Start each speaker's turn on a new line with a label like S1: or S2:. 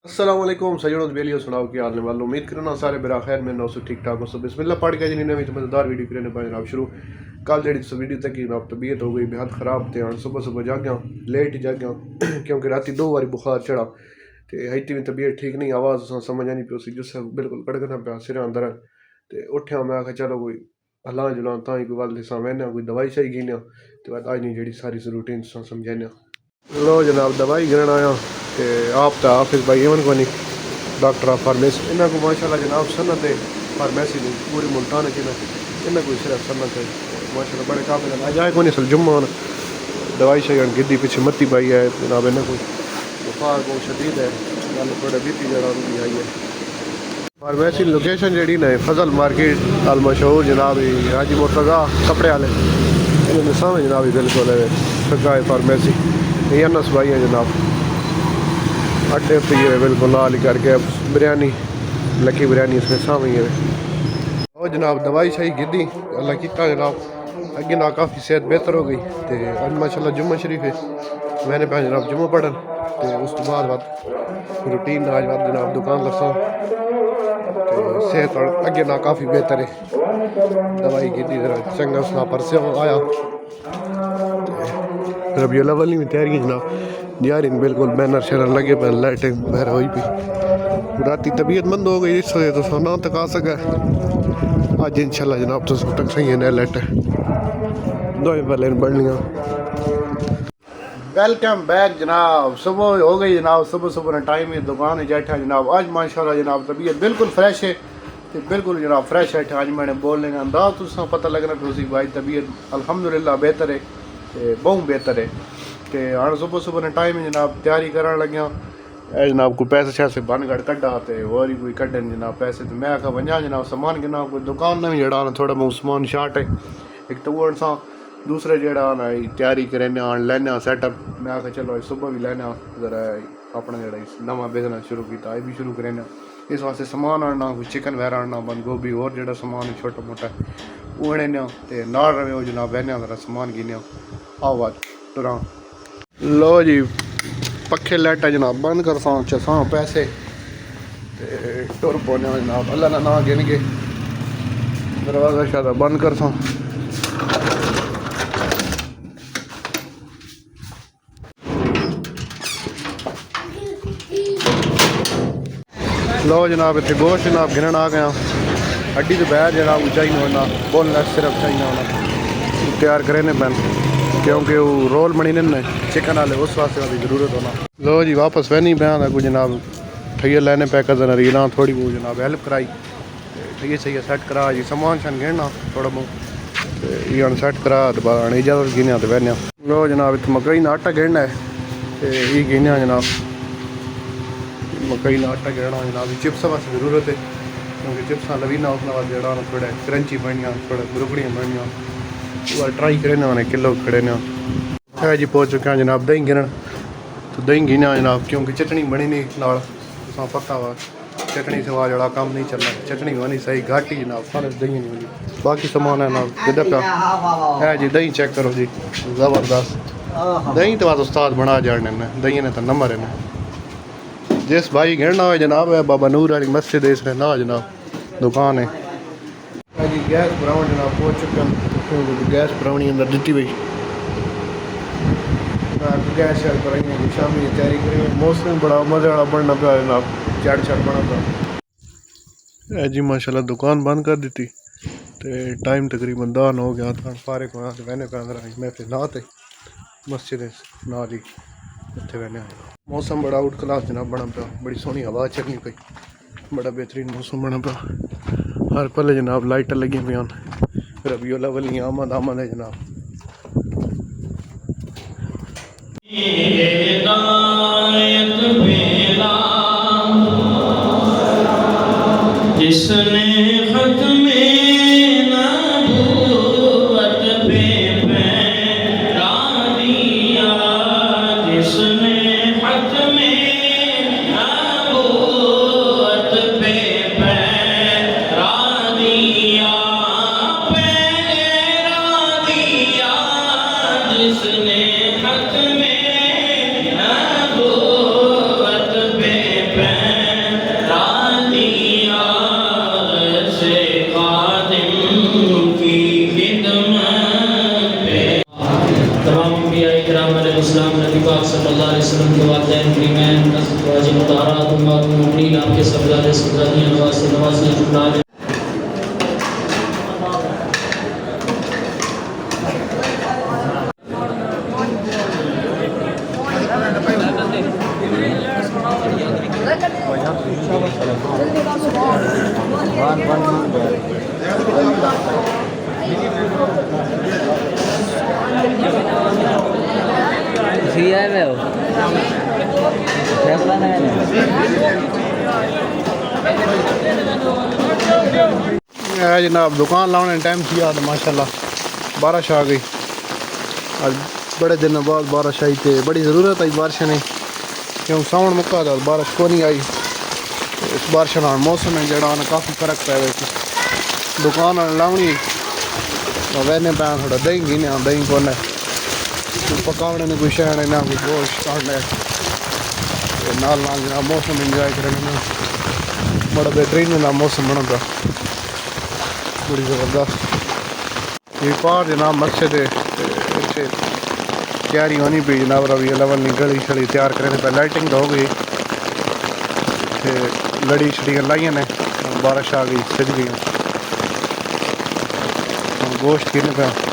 S1: अस्सलाम वालेकुम सजनों बेलियो सुनाओ कि हाल वालों उम्मीद करना सारे बिरा खैर में नौ ठीक ठाक हो सब बिस्मिल्लाह पढ़ के जी नवी मजेदार वीडियो करने पर जनाब शुरू कल जी वीडियो तक जनाब तबीयत हो गई बेहद ख़राब थे हाँ सुबह सुबह जाग्या लेट जाग्या क्योंकि रात दो बारी बुखार चढ़ा तो हईती भी तबीयत ठीक नहीं आवाज़ समझ नहीं पियो जिस बिल्कुल कड़कना पाया सिर अंदर तो उठ्या मैं आखिया चलो कोई हलां जुलां तां ही कोई गल दिसां वहने कोई दवाई शाई गिने तो अज नहीं जी सारी रूटीन समझाने लो जनाब दवाई गिरन आया तो आप तो हाफिज़ भाई इवन को नहीं डॉक्टर ऑफ फार्मेसी इन्हों को माशाल्लाह जनाब सनत है फार्मेसी की पूरे मुल्तान है इन्हें कोई सिर्फ सनत है माशाल्लाह बड़े काबिल अज आए को नहीं असल जुम्मा दवाई शाई गिद्दी पिछे मत्ती पाई है जनाब इन्हें कोई बुखार बहुत शदीद है नाले थोड़ा बीपी जरा उनकी आई है फार्मेसी लोकेशन जी ने फजल मार्केट अल मशहूर जनाब हाजी मुर्तज़ा कपड़े वाले इन्होंने सामने जनाब बिल्कुल है फार्मेसी ये अनस भाई है जनाब अड्डे पे ये बिल्कुल लाल करके बिरयानी लकी बिरयानी इसमें सामने है और जनाब दवाई शाही गिद्दी अल्लाह किता जनाब अगे ना काफ़ी सेहत बेहतर हो गई तो अज माशाल्लाह जुम्मा शरीफ है मैंने पे जनाब जुम्मा पढ़न तो उस तो बाद रूटीन आज बाद जनाब दुकान लसा तो सेहत अगे ना काफ़ी बेहतर है दवाई गिद्दी जरा चंगा सना परसे आया रबीउल अव्वल में तैयारी जनाब यार इन बिल्कुल बैनर शैनर लगे पे लाइटिंग बहर हुई पी राती तबीयत मंद हो गई इस वजह तो ना तक आ सके अज इंशाल्लाह जनाब तो तक सही है लाइट दो पहले बढ़निया वेलकम बैक जनाब सुबह हो गई जनाब सुबह सुबह टाइम है दुकान है बैठा जनाब आज माशाल्लाह जनाब तबीयत बिल्कुल फ्रेश है तो बिल्कुल जनाब फ्रेश है आज मैंने बोलने का अंदाज तो पता लगना तो भाई तबीयत अल्हम्दुलिल्लाह बेहतर है तो बहुत बेहतर है तो हाँ सुबह सुबह टाइम है जनाब तैयारी करन लग्या जनाब कोई पैसे शैसे बन गड़ कड्डा तो और ही कोई कड्डन जनाब पैसे तो मैं आखा वजा जनाब सामान गिना कोई दुकान में भी जड़ा थोड़ा बहुत सामान शार्ट है एक तो वो सा दूसरा जड़ा ना तैयारी करें आन लैने सैटअप मैं आखा चलो सुबह भी लैना जरा अपना जरा नवा बिजनेस शुरू किया भी शुरू करें इस वास्ते समान आना कोई चिकन वगैरह आना बंद गोभी और जो समान है छोटा मोटा वो आने तो नाल रवे वो जनाब बहने जरा समान गिने आओ आज तुरा लो जी पखे लाइटा जनाब बंद कर चसा पैसे टुर पौने जनाब अल्लाह ना गिन के दरवाजा शादा बंद कर लो जनाब इतने गोश्त जनाब गिनन आ गया हड्डी तो बहर जनाब चाहिए होना बोनलेस सिर्फ चाहिए होना तैयार करें पैन क्योंकि वो रोल बनी ने चिकन वाले उस वास्ते वाली ज़रूरत होना लो जी वापस वह नहीं पाया कोई जनाब ठइया लेने पे कजन रीना थोड़ी बहुत जनाब हेल्प कराई ठइया सही सेट करा जी सामान शान गिनना थोड़ा बहुत ये हम सेट करा दोबारा इजाजत गिने तो बहने लो जनाब इत मकई ना आटा गिनना है तो ये गिने जनाब मकई ना आटा गिनना जनाब चिप्स वास्ते ज़रूरत है क्योंकि चिप्सा लवीना उस जड़ा थोड़ा क्रंची बनिया थोड़ा बुरकड़ियाँ बनिया वो ट्राई करें उन्हें किलो खड़े ने है जी पहुँच चुके हैं जनाब दही गिरन तो दही गिना जनाब क्योंकि चटनी बनी नहीं नाल पता वा चटनी से जड़ा काम नहीं चलना चटनी बनी सही घाट ही जनाब सारे दही नहीं होगी बाकी सामान है ना किधर का है जी दही चेक करो जी ज़बरदस्त दही तो बात उस्ताद बना जाने ने दही ने तो नंबर है ना जिस भाई गिरना हो जनाब है बाबा नूर वाली मस्जिद इसने ना जनाब दुकान है जी गैस भरावन जनाब पहुँच चुके हैं गैस भरावनी अंदर दी भाई गैस शैल भराई शामी की तैयारी करेंगे मौसम बड़ा मज़े वाला बनना पाया जनाब चढ़ बना पाया जी माशाल्लाह दुकान बंद कर दी तो टाइम तकरीबन 10 हो गया था फारे को बहने पे अंदर मैं फिर ना थे मस्जिद ना ही इतने बहने मौसम बड़ा आउट क्लास जनाब बना पाया बड़ी सोहनी हवा चलनी पई बड़ा बेहतरीन मौसम बना पाया हर पल जनाब लाइट लगी पे रबीउल अव्वल आमद है जनाब
S2: जिसने हक में وسلم کے والدین کریمین ازواج مطہرات امہات المؤمنین آپ کے صاحبزادے صاحبزادیاں نواسے نواسیاں جملہ
S3: Sí, ahí veo.
S1: جناب دکان لانے ٹائم کیا تو ماشاءاللہ بارش آ گئی. آج بڑے دنوں بعد بارش آئی تھی. بڑی ضرورت آئی بارش نے کیونکہ ساون مکا تھا بارش کو نہیں آئی. اس بارش نال موسم ہے جڑا کافی فرق پی گیا. دکان لاؤنی وہنے پہ تھوڑا دہی گھنے دہی کون پکاونے نے کوئی شہر نہ کوئی گوشت کھانے نال جناب موسم انجوائے کرنے بڑا بہترین نہ موسم بنا پا بڑی زبردست. یہ پار جناب مسجد تیاری ہونی پی جناب روی الاول گلی شڑی تیار کرنے پہ لائٹنگ تو ہو گئی لڑی شڑیاں لائیاں نے بارش آ گئی سج گئی گوشت کھیلنے پہ